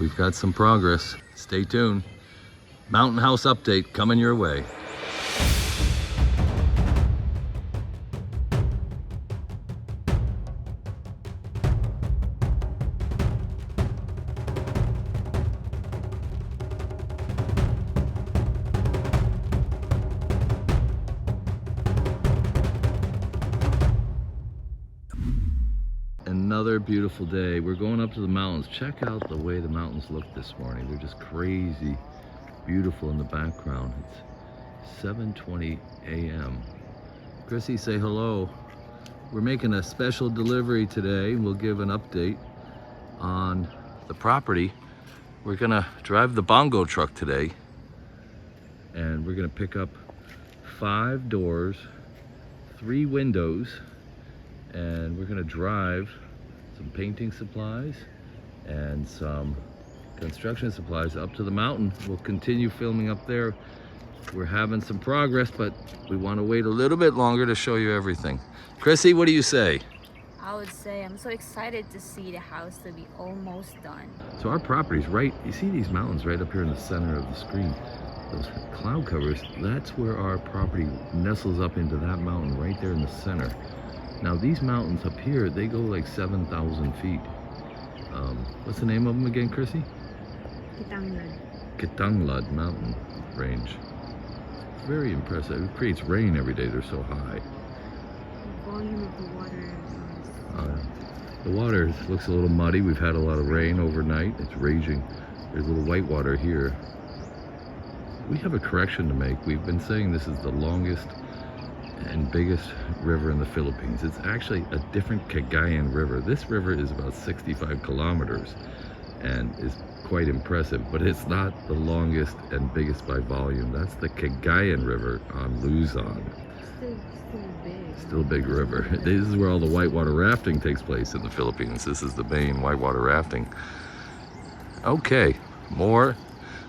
we've got some progress. Stay tuned. Mountain house update coming your way. Another beautiful day. We're going up to the mountains. Check out the way the mountains look this morning. They're just crazy beautiful in the background. It's 7:20 a.m. Chrissy, say hello. We're making a special delivery today. We'll give an update on the property. We're gonna drive the bongo truck today, and we're gonna pick up 5 doors, 3 windows, and we're gonna drive some painting supplies and some construction supplies up to the mountain. We'll continue filming up there. We're having some progress, but we want to wait a little bit longer to show you everything. Chrissy, what do you say? I would say I'm so excited to see the house to be almost done. So our property's right, you see these mountains right up here in the center of the screen, those cloud covers, that's where our property nestles up into that mountain right there in the center. Now these mountains up here, they go like 7,000 feet. What's the name of them again, Chrissy? Kitanglad mountain range. It's very impressive. It creates rain every day, they're so high. The volume of the water. The water looks a little muddy. We've had a lot of rain overnight. It's raging. There's a little white water here. We have a correction to make. We've been saying this is the longest and biggest river in the Philippines. It's actually a different Cagayan River. This river is about 65 kilometers and is quite impressive, but it's not the longest and biggest by volume. That's the Cagayan River on Luzon. Still a big river. This is where all the whitewater rafting takes place in the Philippines. This is the main whitewater rafting. Okay, more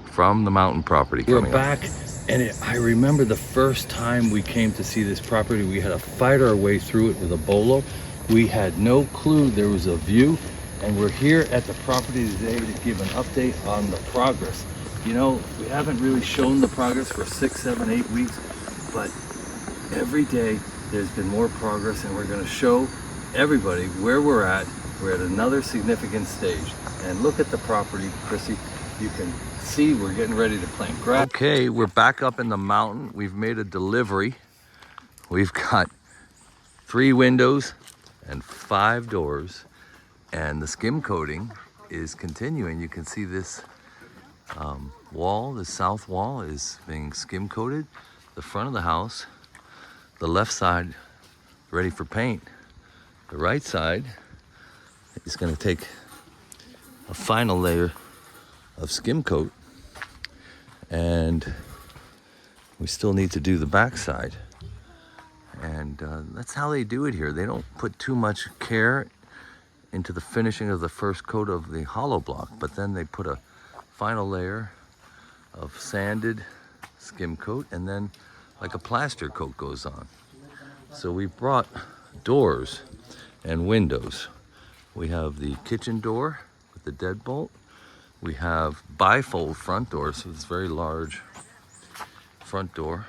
from the mountain property. We're back. And I remember the first time we came to see this property, we had to fight our way through it with a bolo. We had no clue there was a view, and we're here at the property today to give an update on the progress. You know, we haven't really shown the progress for 6, 7, 8 weeks, but every day there's been more progress, and we're going to show everybody where we're at. We're at another significant stage. And look at the property, Chrissy. You can see we're getting ready to plant grass. Okay, we're back up in the mountain. We've made a delivery. We've got 3 windows and 5 doors, and the skim coating is continuing. You can see this wall, the south wall is being skim coated. The front of the house, the left side ready for paint. The right side is going to take a final layer of skim coat, and we still need to do the back side, and that's how they do it here. They don't put too much care into the finishing of the first coat of the hollow block, but then they put a final layer of sanded skim coat, and then like a plaster coat goes on. So we brought doors and windows. We have the kitchen door with the deadbolt. We have bifold front doors, so it's very large front door.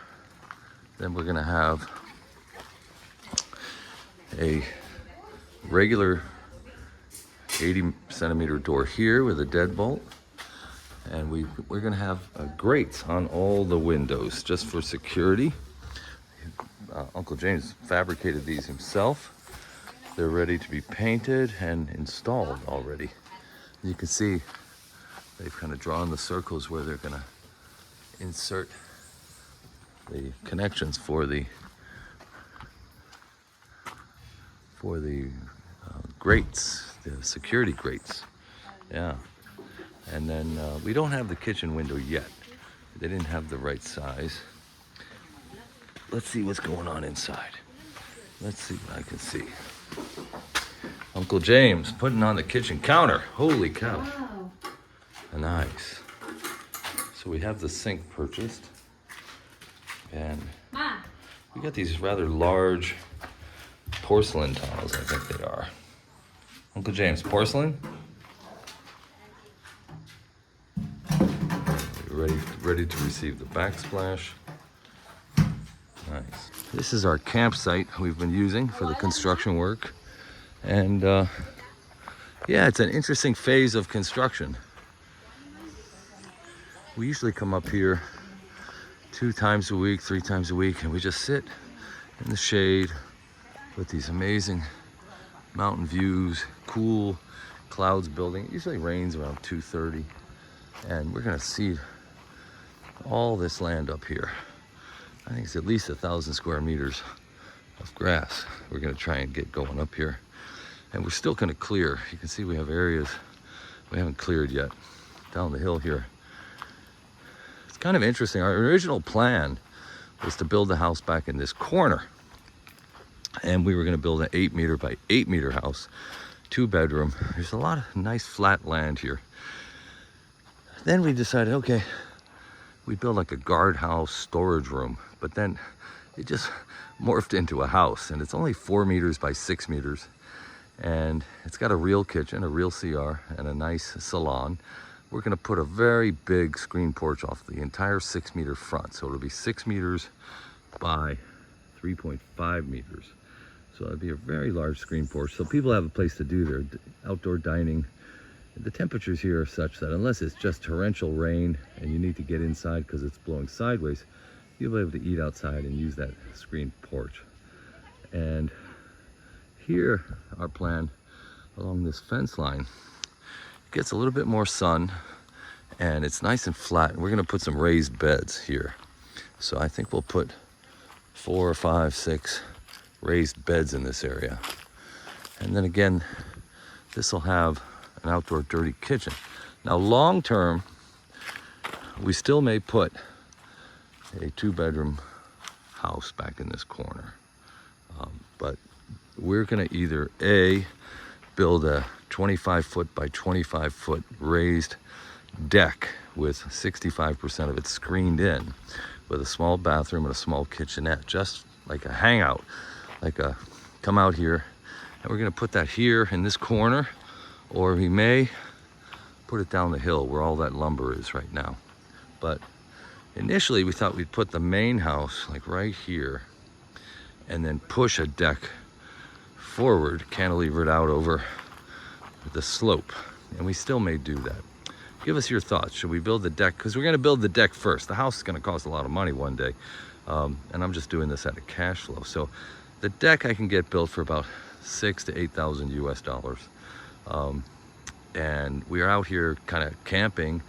Then we're gonna have a regular 80 centimeter door here with a deadbolt. And we're gonna have grates on all the windows just for security. Uncle James fabricated these himself. They're ready to be painted and installed already. You can see they've kind of drawn the circles where they're gonna insert the connections for the grates, the security grates. Yeah. And then we don't have the kitchen window yet. They didn't have the right size. Let's see what's going on inside. Let's see what I can see. Uncle James putting on the kitchen counter. Holy cow. Wow. Nice. So we have the sink purchased. And we got these rather large porcelain tiles, I think they are. Uncle James, porcelain? ready to receive the backsplash. Nice. This is our campsite we've been using for the construction work. And yeah, it's an interesting phase of construction. We usually come up here 2 times a week, 3 times a week, and we just sit in the shade with these amazing mountain views, cool clouds building. It usually rains around 2:30, and we're gonna see all this land up here. I think it's at least 1,000 square meters of grass. We're gonna try and get going up here, and we're still gonna clear. You can see we have areas we haven't cleared yet down the hill here. It's kind of interesting. Our original plan was to build the house back in this corner, and we were going to build an 8-meter by 8-meter house, 2-bedroom. There's a lot of nice flat land here. Then we decided, okay, we build like a guardhouse storage room, but then it just morphed into a house, and it's only 4 meters by 6 meters, and it's got a real kitchen, a real CR, and a nice salon. We're going to put a very big screen porch off the entire 6-meter front, so it'll be 6 meters by 3.5 meters. So it'll be a very large screen porch, so people have a place to do their outdoor dining. The temperatures here are such that unless it's just torrential rain and you need to get inside because it's blowing sideways, you'll be able to eat outside and use that screen porch. And here, our plan along this fence line gets a little bit more sun, and it's nice and flat. We're gonna put some raised beds here. So I think we'll put 4 or 5, 6 raised beds in this area. And then again, this will have an outdoor dirty kitchen. Now long term, we still may put a 2-bedroom house back in this corner. But we're gonna either A, build a 25-foot by 25-foot raised deck with 65% of it screened in, with a small bathroom and a small kitchenette, just like a hangout, like a come out here. And we're gonna put that here in this corner, or we may put it down the hill where all that lumber is right now. But initially we thought we'd put the main house like right here, and then push a deck forward, cantilever it out over the slope, and we still may do that. Give us your thoughts. Should we build the deck? Because we're going to build the deck first. The house is going to cost a lot of money one day, and I'm just doing this out of cash flow. So the deck I can get built for about $6,000 to $8,000 US. And we are out here kind of camping,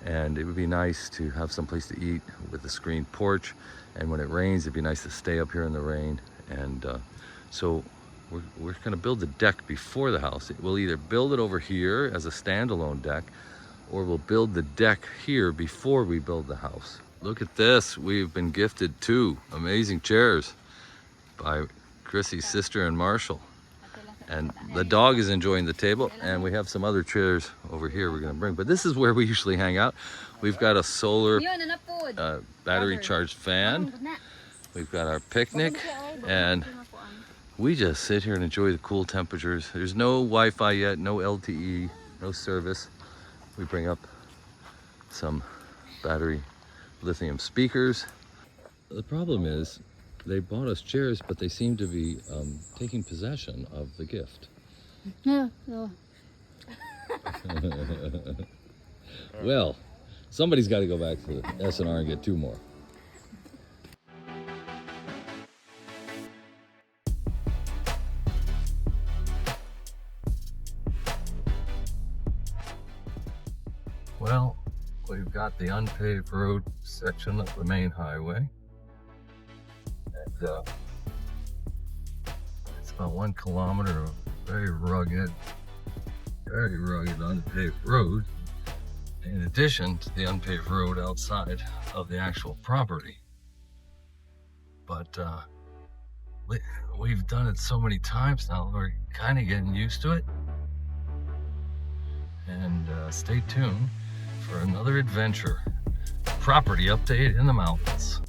and it would be nice to have some place to eat with a screened porch. And when it rains, it'd be nice to stay up here in the rain. And so we're going to build the deck before the house. We'll either build it over here as a standalone deck, or we'll build the deck here before we build the house. Look at this. We've been gifted 2 amazing chairs by Chrissy's sister and Marshall. And the dog is enjoying the table, and we have some other chairs over here we're going to bring. But this is where we usually hang out. We've got a solar battery charged fan. We've got our picnic, and we just sit here and enjoy the cool temperatures. There's no Wi-Fi yet, no LTE, no service. We bring up some battery lithium speakers. The problem is they bought us chairs, but they seem to be taking possession of the gift. No, no. Well, somebody's got to go back to the S&R and get 2 more. Well, we've got the unpaved road section of the main highway. And it's about 1 kilometer of very rugged unpaved road, in addition to the unpaved road outside of the actual property. But we've done it so many times now, we're kind of getting used to it. And stay tuned for another adventure, property update in the mountains.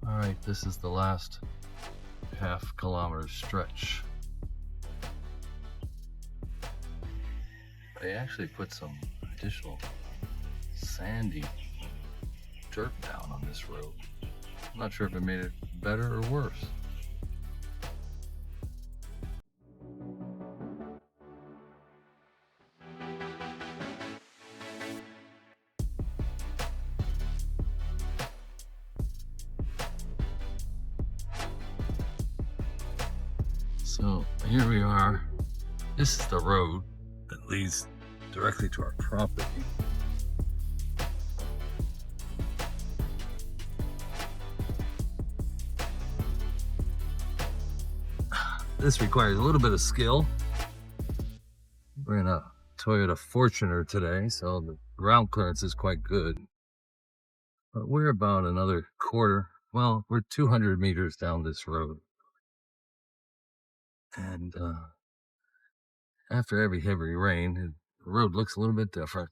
All right, this is the last half-kilometer stretch. They actually put some additional sanding dirt down on this road. I'm not sure if it made it better or worse. So here we are. This is the road that leads directly to our property. This requires a little bit of skill. We're in a Toyota Fortuner today, so the ground clearance is quite good. But we're about another quarter, well, we're 200 meters down this road. And after every heavy rain, the road looks a little bit different.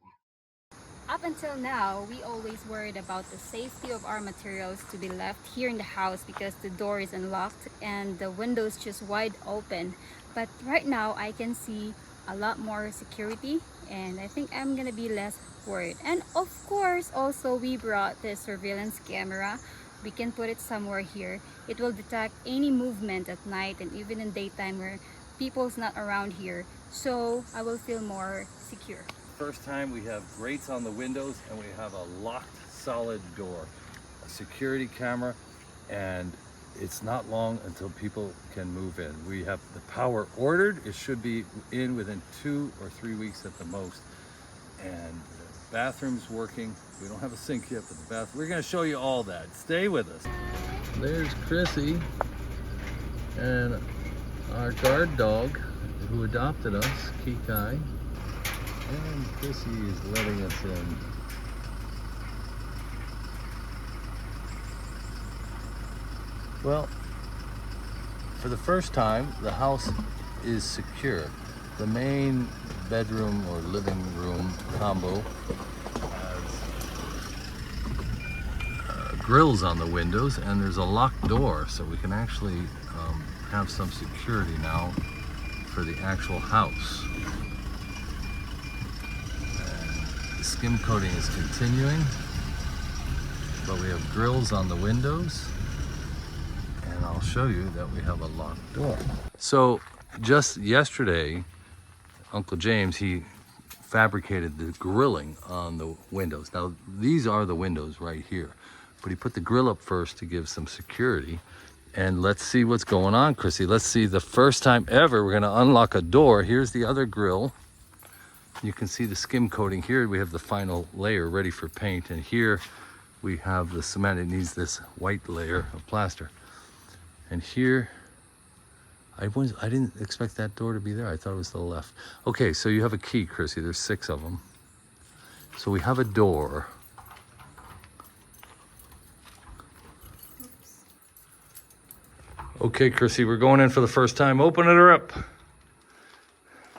Up until now, we always worried about the safety of our materials to be left here in the house because the door is unlocked and the windows just wide open. But right now, I can see a lot more security and I think I'm gonna be less worried. And of course, also we brought the surveillance camera. We can put it somewhere here. It will detect any movement at night and even in daytime where people's not around here. So I will feel more secure. First time we have grates on the windows and we have a locked solid door, a security camera, and it's not long until people can move in. We have the power ordered. It should be in within 2 or 3 weeks at the most. And the bathroom's working. We don't have a sink yet, but the bathroom, we're gonna show you all that. Stay with us. There's Chrissy and our guard dog who adopted us, Kikai. And Chrissy is letting us in. Well, for the first time, the house is secure. The main bedroom or living room combo has grills on the windows and there's a locked door, so we can actually have some security now for the actual house. And the skim coating is continuing, but we have grills on the windows, and I'll show you that we have a locked door. So just yesterday, Uncle James, he fabricated the grilling on the windows. Now these are the windows right here, but he put the grill up first to give some security. And let's see what's going on, Chrissy. Let's see, the first time ever we're gonna unlock a door. Here's the other grill. You can see the skim coating here. We have the final layer ready for paint. And here we have the cement. It needs this white layer of plaster. And here, I didn't expect that door to be there. I thought it was to the left. Okay, so you have a key, Chrissy. There's 6 of them. So we have a door. Okay, Chrissy, we're going in for the first time. Open it up.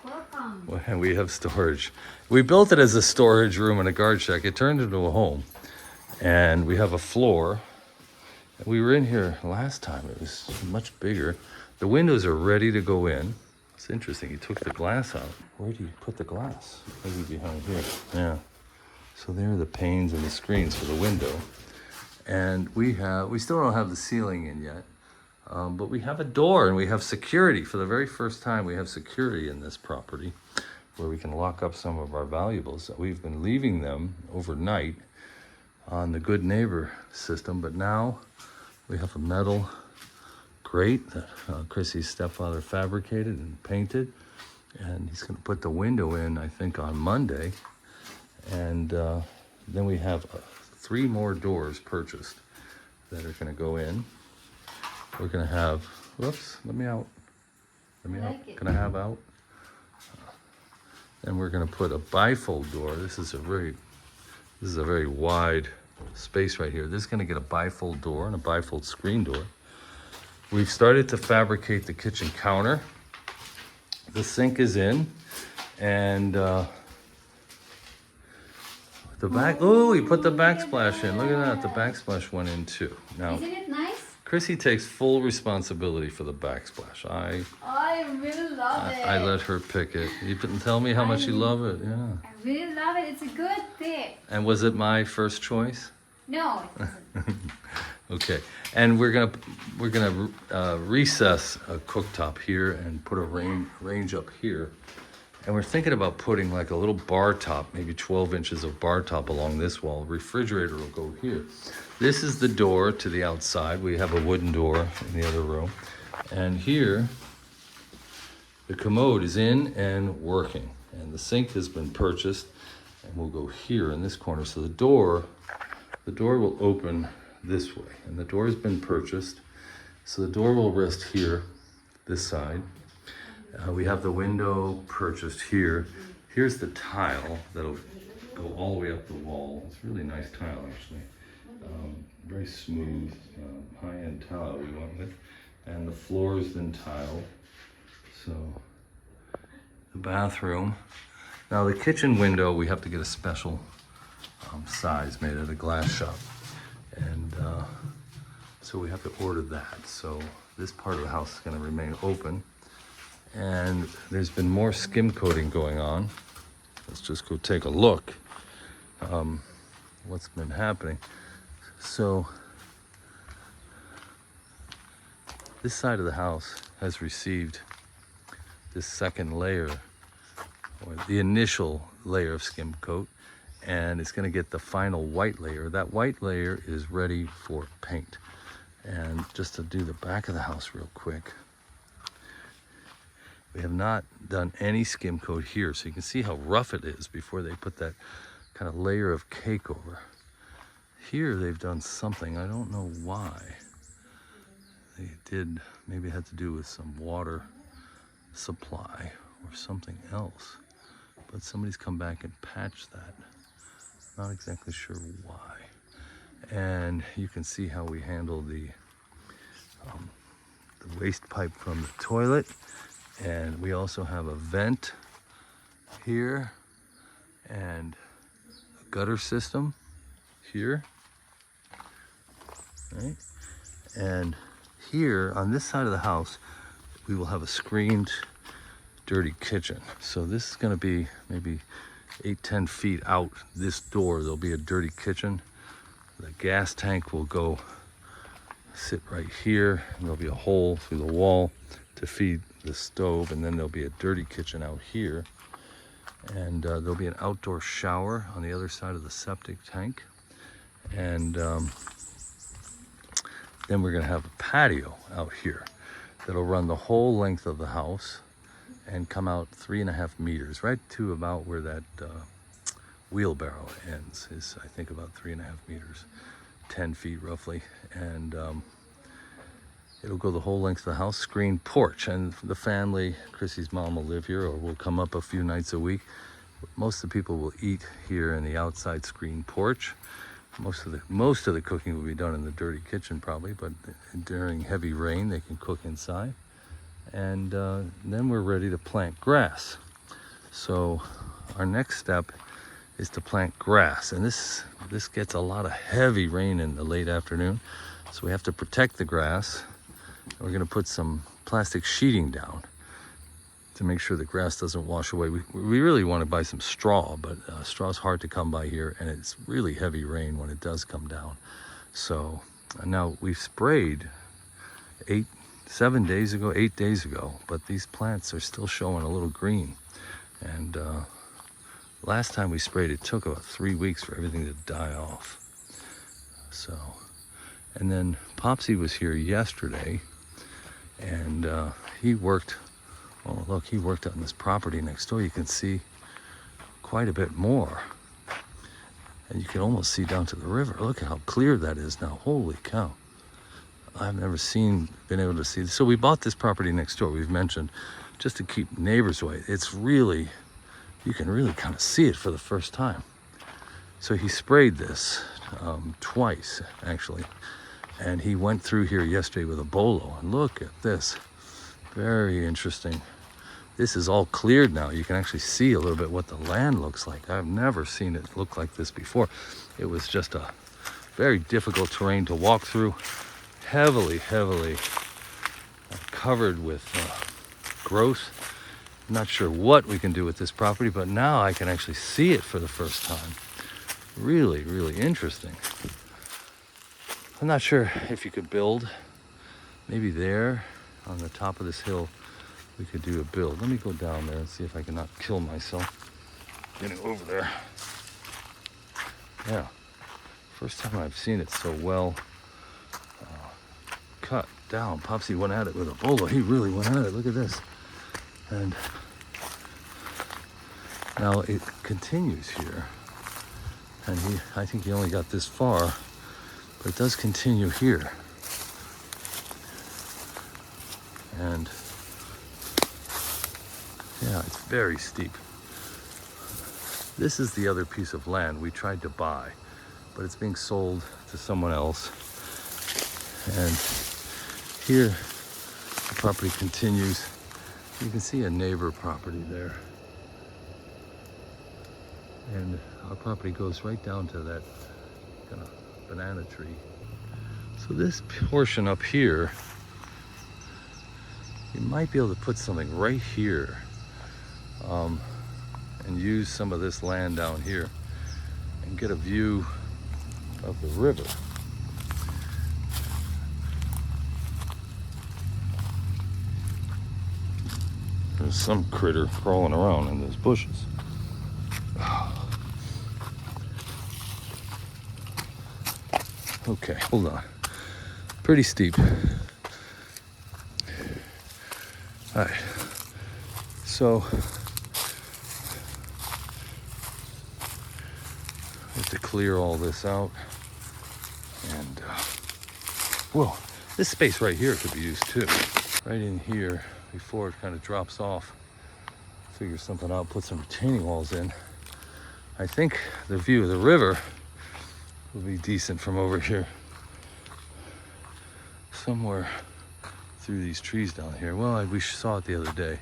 Welcome. Well, and we have storage. We built it as a storage room and a guard shack. It turned into a home. And we have a floor. We were in here last time. It was much bigger. The windows are ready to go in. It's interesting. He took the glass out. Where do you put the glass? Maybe behind here. Yeah. So there are the panes and the screens for the window. And we still don't have the ceiling in yet. But we have a door and we have security. For the very first time, we have security in this property where we can lock up some of our valuables. We've been leaving them overnight on the Good Neighbor system, but now we have a metal grate that Chrissy's stepfather fabricated and painted. And he's gonna put the window in, I think, on Monday. And then we have 3 more doors purchased that are gonna go in. We're gonna have, whoops, let me out. Let me out. Can I have out? And we're gonna put a bifold door. This is a very wide space right here. This is gonna get a bifold door and a bifold screen door. We've started to fabricate the kitchen counter. The sink is in, and the back. Oh, we put the backsplash in. Look at that. The backsplash went in too. Now, Isn't it nice? Chrissy takes full responsibility for the backsplash. I really love it. I let her pick it. You didn't tell me how much you love it. Yeah. I really love it. It's a good tip. And was it my first choice? No, it doesn't. Okay, and we're gonna recess a cooktop here and put a range up here, and we're thinking about putting like a little bar top, maybe 12 inches of bar top along this wall. Refrigerator will go here. This is the door to the outside. We have a wooden door in the other room, and here the commode is in and working, and the sink has been purchased, and we'll go here in this corner. So the door will open this way, and the door has been purchased, so the door will rest here, this side. We have the window purchased here. Here's the tile that'll go all the way up the wall. It's really nice tile, actually. Very smooth, high-end tile we went with, and the floor has been tiled. So the bathroom. Now the kitchen window, we have to get a special size made at a glass shop, and so we have to order that. So this part of the house is going to remain open, and there's been more skim coating going on. Let's just go take a look what's been happening. So this side of the house has received this second layer, or the initial layer of skim coat, and it's going to get the final white layer. That white layer is ready for paint. And just to do the back of the house real quick, we have not done any skim coat here, so you can see how rough it is before they put that kind of layer of cake over. Here they've done something, I don't know why. They did, maybe it had to do with some water supply or something else, but somebody's come back and patched that. Not exactly sure why. And you can see how we handle the waste pipe from the toilet, and we also have a vent here and a gutter system here, right? And here on this side of the house we will have a screened dirty kitchen. So this is going to be maybe 8-10 feet out this door. There'll be a dirty kitchen. The gas tank will go sit right here, and there'll be a hole through the wall to feed the stove, and then there'll be a dirty kitchen out here, and there'll be an outdoor shower on the other side of the septic tank, and then we're going to have a patio out here that'll run the whole length of the house and come out 3.5 meters, right to about where that wheelbarrow ends, is I think about 3.5 meters, 10 feet roughly, and it'll go the whole length of the house. Screen porch, and the family, Chrissy's mom will live here or will come up a few nights a week. Most of the people will eat here in the outside screen porch. Most of the cooking will be done in the dirty kitchen probably, but during heavy rain they can cook inside. And then we're ready to plant grass. So our next step is to plant grass, and this gets a lot of heavy rain in the late afternoon, so we have to protect the grass. We're going to put some plastic sheeting down to make sure the grass doesn't wash away. We really want to buy some straw, but straw's hard to come by here, and it's really heavy rain when it does come down. So now we've sprayed 8 days ago, but these plants are still showing a little green. And last time we sprayed, it took about 3 weeks for everything to die off. So, and then Popsy was here yesterday, and he worked, well look, he worked on this property next door. You can see quite a bit more, and you can almost see down to the river. Look at how clear that is now. Holy cow. I've never been able to see this. So we bought this property next door, we've mentioned, just to keep neighbors away. It's really, you can really kind of see it for the first time. So he sprayed this twice, actually. And he went through here yesterday with a bolo. And look at this. Very interesting. This is all cleared now. You can actually see a little bit what the land looks like. I've never seen it look like this before. It was just a very difficult terrain to walk through. Heavily covered with growth. I'm not sure what we can do with this property, but now I can actually see it for the first time. Really, really interesting. I'm not sure if you could build. Maybe there on the top of this hill, we could do a build. Let me go down there and see if I can not kill myself getting over there. Yeah, first time I've seen it so well cut down. Popsy went at it with a bolo. He really went at it. Look at this. And now it continues here. And I think he only got this far, but it does continue here. And yeah, it's very steep. This is the other piece of land we tried to buy, but it's being sold to someone else. And here, the property continues. You can see a neighbor property there. And our property goes right down to that kind of banana tree. So this portion up here, you might be able to put something right here and use some of this land down here and get a view of the river. There's some critter crawling around in those bushes. Okay, hold on. Pretty steep. All right. So, I have to clear all this out. And, whoa, this space right here could be used too. Right in here, before it kind of drops off, figure something out, put some retaining walls in. I think the view of the river will be decent from over here. Somewhere through these trees down here. Well, we saw it the other day.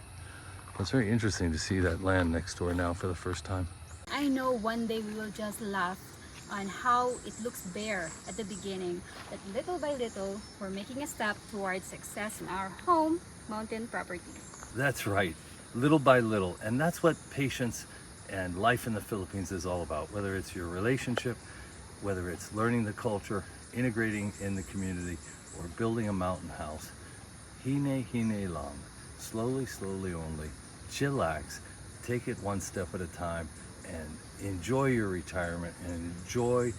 But it's very interesting to see that land next door now for the first time. I know one day we will just laugh on how it looks bare at the beginning, but little by little, we're making a step towards success in our home mountain property. That's right, little by little. And that's what patience and life in the Philippines is all about. Whether it's your relationship, whether it's learning the culture, integrating in the community, or building a mountain house. Hine lang. Slowly, slowly only. Chillax. Take it one step at a time and enjoy your retirement and enjoy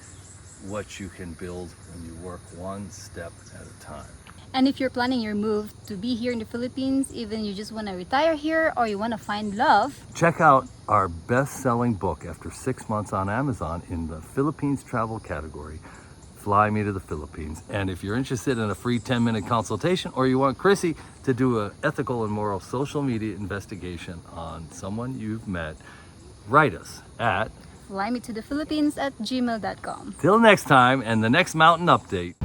what you can build when you work one step at a time. And if you're planning your move to be here in the Philippines, even you just want to retire here or you want to find love, check out our best-selling book after 6 months on Amazon in the Philippines travel category, Fly Me to the Philippines. And if you're interested in a free 10-minute consultation, or you want Chrissy to do an ethical and moral social media investigation on someone you've met, write us at flymetothephilippines@gmail.com. Till next time and the next mountain update.